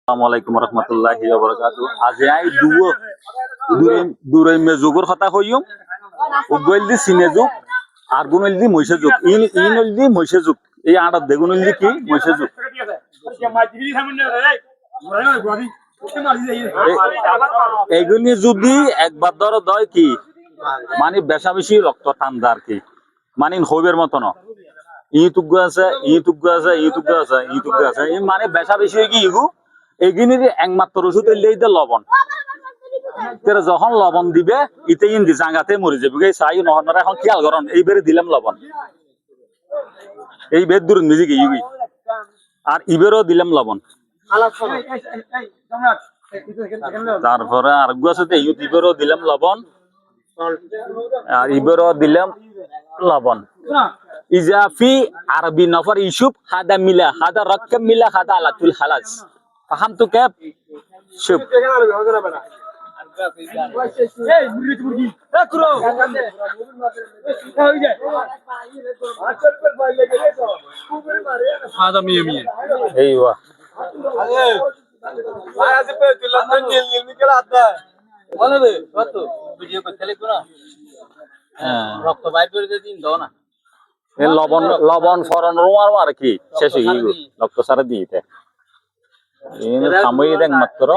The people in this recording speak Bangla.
আসসালামুআলাইকুম রহমতুল্লাহি ওয়া বারাকাতুহু। আজ আই দূরে মেজুগর কথা কইম। উগল দি সিনে যুগ আর গুনল দি মইসে যুগ। ইনল দি মইসে যুগ। এই আড়া দেগুনল দি কি মইসে যুগ। এগুলি যদি একবার ধরো দয় কি মানে বেশা বেশি রক্ত ঠান্ডা আর কি মানে হইবের মতো না ইতুগ্য আছে ইতুগ্য আছে ইতুগ্য আছে ইতুগ্য আছে এই মানে বেশা বেশি কি ইগু এগিনির একমাত্র ওষুধ হইলে লবণ তেরা যখন লবণ দিবে ইতে ইন্দি জাঙ্গাতে মরে যাবে এই চাই নহনরা এখন খেয়াল করন এইবারে দিলাম লবণ এই বেদ দূর মিজি কি ইগি আর ইবেরও দিলাম লবণ তারপরে আর গুয়াতে ইউটিউবেরও দিলাম লবণ আর ইবেরও দিলাম লবণ ইজাফি আরবি নফর ইউসুফ হাদা মিলা হাদা রকম মিলা হাদা আলাতুল হালাজ ফাহামতু কাপ শুভ هذا مية مية ايوه লবণ লবণ ফরন রোমার আর কি শেষ হয়ে গেল রক্ত সারা দিতে এই সাময়িক একমাত্র